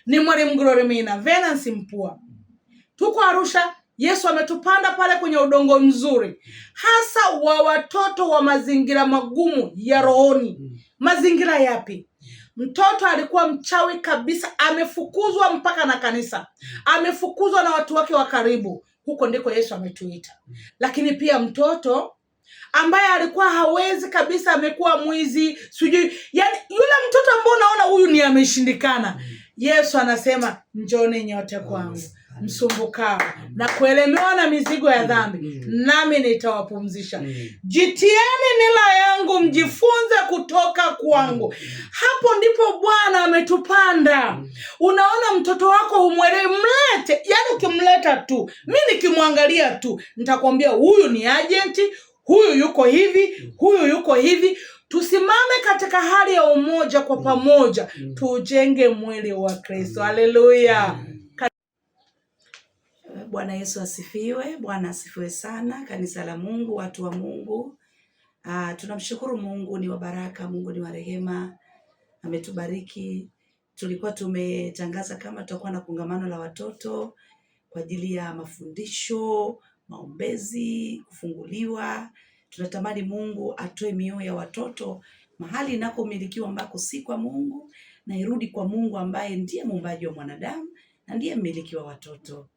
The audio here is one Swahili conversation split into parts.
Ni Mwalimu Glorimina Venance Mpua. Tuko Arusha. Yesu ametupanda pale kwenye udongo mzuri, hasa wa watoto wa mazingira magumu ya rohoni. Mazingira yapi? Mtoto alikuwa mchawi kabisa, amefukuzwa mpaka na kanisa, amefukuzwa na watu wake wa karibu. Huko ndiko Yesu ametuita. Lakini pia mtoto ambaye alikuwa hawezi kabisa, amekuwa mwizi, sijui, yani yule mtoto ambaye unaona huyu ni ameshindikana. Yesu anasema njoni nyote kwangu msumbukao na kuelemewa na mizigo ya dhambi, nami nitawapumzisha. Jitieni nila yangu, mjifunze kutoka kwangu. Hapo ndipo Bwana ametupanda. Unaona mtoto wako humwelewi, mlete. Yani ukimleta tu, mimi nikimwangalia tu, nitakwambia huyu ni agenti, huyu yuko hivi, huyu yuko hivi. Tusimame katika hali ya umoja kwa pamoja, tujenge mwili wa Kristo. Haleluya. Bwana Yesu asifiwe. Bwana asifiwe sana. Kanisa la Mungu, watu wa Mungu. Tunamshukuru Mungu, ni wa baraka, Mungu ni wa rehema. Ametubariki. Tulikuwa tumetangaza kama tutakuwa na kongamano la watoto kwa ajili ya mafundisho, maombezi, kufunguliwa. Tunatamani Mungu atoe mioyo ya watoto mahali inakomilikiwa ambako si kwa Mungu, na irudi kwa Mungu ambaye ndiye muumbaji wa mwanadamu na ndiye mmiliki wa watoto.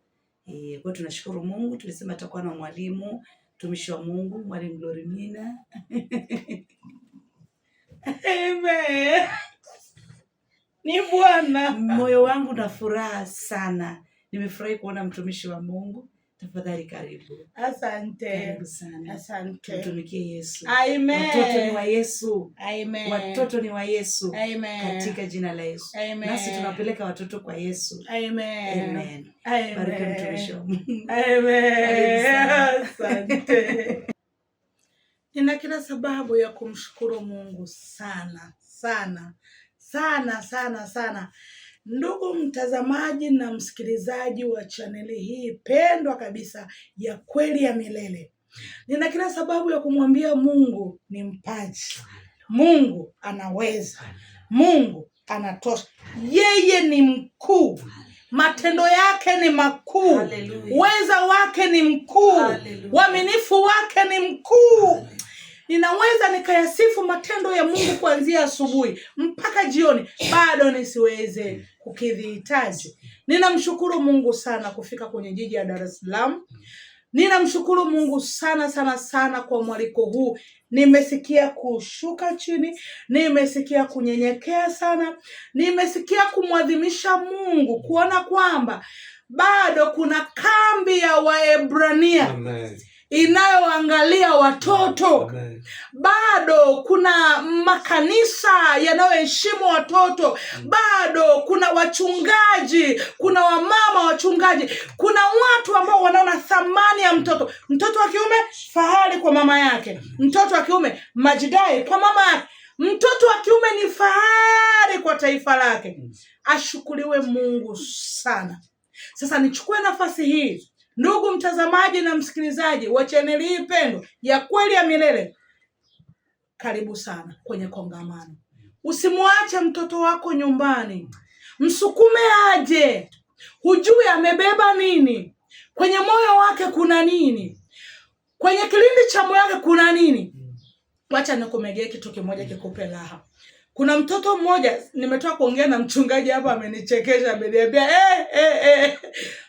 Kwa tunashukuru Mungu. Tulisema tutakuwa na mwalimu, mtumishi wa Mungu, Mwalimu Glorimina. Amen. Ni Bwana. Moyo wangu na furaha sana. Nimefurahi kuona mtumishi wa Mungu. Tafadhali karibu. Asante. Karibu sana. Asante. Tutumikie Yesu. Amen. Watoto ni wa Yesu. Amen. Watoto ni wa Yesu. Amen. Katika jina la Yesu. Amen. Nasi tunapeleka watoto kwa Yesu. Amen. Amen. Amen. Bariki mtumishi wa Mungu. Amen. Asante. Nina kila sababu ya kumshukuru Mungu sana sana sana sana sana. Ndugu mtazamaji na msikilizaji wa chaneli hii pendwa kabisa ya Kweli ya Milele, nina kila sababu ya kumwambia Mungu ni mpaji, Mungu anaweza, Mungu anatosha. Yeye ni mkuu, matendo yake ni makuu, uweza wake ni mkuu, uaminifu wake ni mkuu. Ninaweza nikayasifu matendo ya Mungu kuanzia asubuhi mpaka jioni, bado nisiweze kukidhi hitaji. Ninamshukuru Mungu sana kufika kwenye jiji ya Dar es Salaam. Ninamshukuru Mungu sana sana sana kwa mwaliko huu. Nimesikia kushuka chini, nimesikia kunyenyekea sana, nimesikia kumwadhimisha Mungu, kuona kwamba bado kuna kambi ya Waebrania. Amen. Inayoangalia watoto. Amen. Bado kuna makanisa yanayoheshimu watoto. Bado kuna wachungaji, kuna wamama wachungaji, kuna watu ambao wanaona thamani ya mtoto. Mtoto wa kiume fahari kwa mama yake, mtoto wa kiume majidai kwa mama yake, mtoto wa kiume ni fahari kwa taifa lake. Ashukuriwe Mungu sana. Sasa nichukue nafasi hii, ndugu mtazamaji na msikilizaji wa chaneli hii pendwa ya Kweli ya Milele, karibu sana kwenye kongamano. Usimwache mtoto wako nyumbani, msukume aje. Hujui amebeba nini, kwenye moyo wake kuna nini, kwenye kilindi cha moyo wake kuna nini. Wacha nikumegee kitu kimoja kikupe raha. Kuna mtoto mmoja, nimetoka kuongea na mchungaji hapa, amenichekesha, ameniambia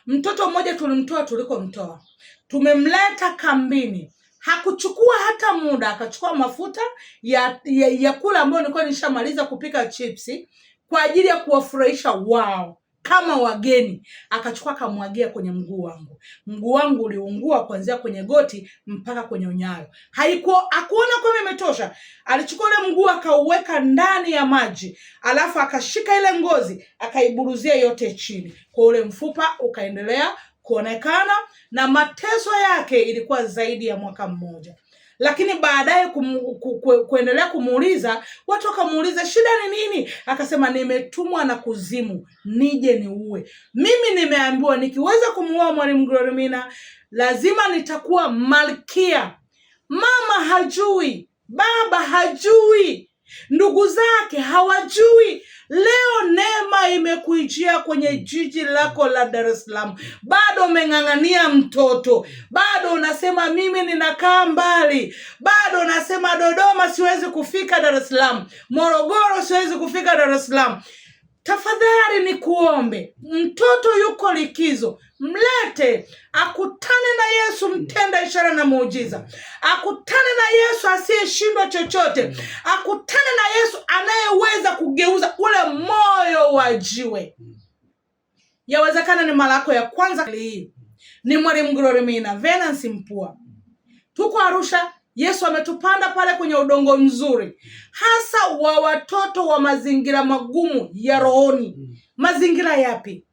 mtoto mmoja tulimtoa tulikomtoa, tumemleta kambini, hakuchukua hata muda, akachukua mafuta ya kula ambayo nilikuwa nishamaliza kupika chipsi kwa ajili ya kuwafurahisha wao kama wageni, akachukua kamwagia kwenye mguu wangu. Mguu wangu uliungua kuanzia kwenye goti mpaka kwenye unyayo. Hakuona kama imetosha, alichukua ile mguu akauweka ndani ya maji, alafu akashika ile ngozi akaiburuzia yote chini, kwa ule mfupa ukaendelea kuonekana, na mateso yake ilikuwa zaidi ya mwaka mmoja. Lakini baadaye kuendelea kumuuliza, watu wakamuuliza shida ni nini? Akasema nimetumwa na kuzimu nije niue. Mimi nimeambiwa nikiweza kumuua Mwalimu Glorimina lazima nitakuwa malkia. Mama hajui, baba hajui, ndugu zake hawajui. Leo neema imekuijia kwenye jiji lako la Dar es Salaam, bado umeng'ang'ania mtoto, bado unasema mimi ninakaa mbali, bado unasema Dodoma siwezi kufika Dar es Salaam, Morogoro siwezi kufika Dar es Salaam. Tafadhali ni kuombe, mtoto yuko likizo, mlete akutane na Yesu mtenda ishara na muujiza, akutane na Yesu asiyeshindwa chochote, akutane na Yesu anayeweza kugeuza ule moyo wa jiwe. Yawezekana ni mara yako ya kwanza. Hii ni Mwalimu Glorimina Venance Mpua, tuko Arusha. Yesu ametupanda pale kwenye udongo mzuri, hasa wa watoto wa mazingira magumu ya rohoni. Mazingira yapi?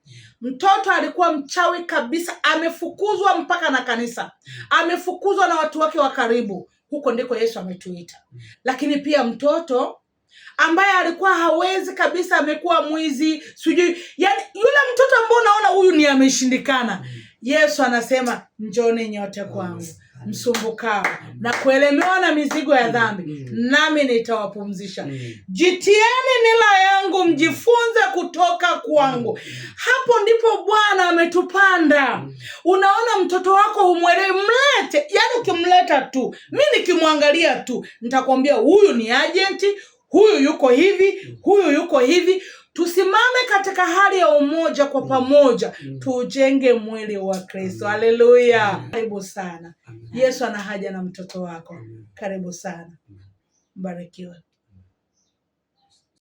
Mtoto alikuwa mchawi kabisa, amefukuzwa mpaka na kanisa, amefukuzwa na watu wake wa karibu. Huko ndiko Yesu ametuita. Lakini pia mtoto ambaye alikuwa hawezi kabisa, amekuwa mwizi, sijui, yani yule mtoto ambaye unaona huyu ni ameshindikana. Yesu anasema njoni nyote kwangu msumbukao na kuelemewa na mizigo ya dhambi, nami nitawapumzisha. Jitieni nila yangu, mjifunze kutoka kwangu. Hapo ndipo Bwana ametupanda. Unaona mtoto wako humwelewi, mlete. Yani ukimleta tu, mimi nikimwangalia tu nitakwambia huyu ni agenti, huyu yuko hivi, huyu yuko hivi. Tusimame katika hali ya umoja kwa pamoja, tujenge mwili wa Kristo. Haleluya. Karibu sana. Yesu ana haja na mtoto wako. Karibu sana. Barikiwe.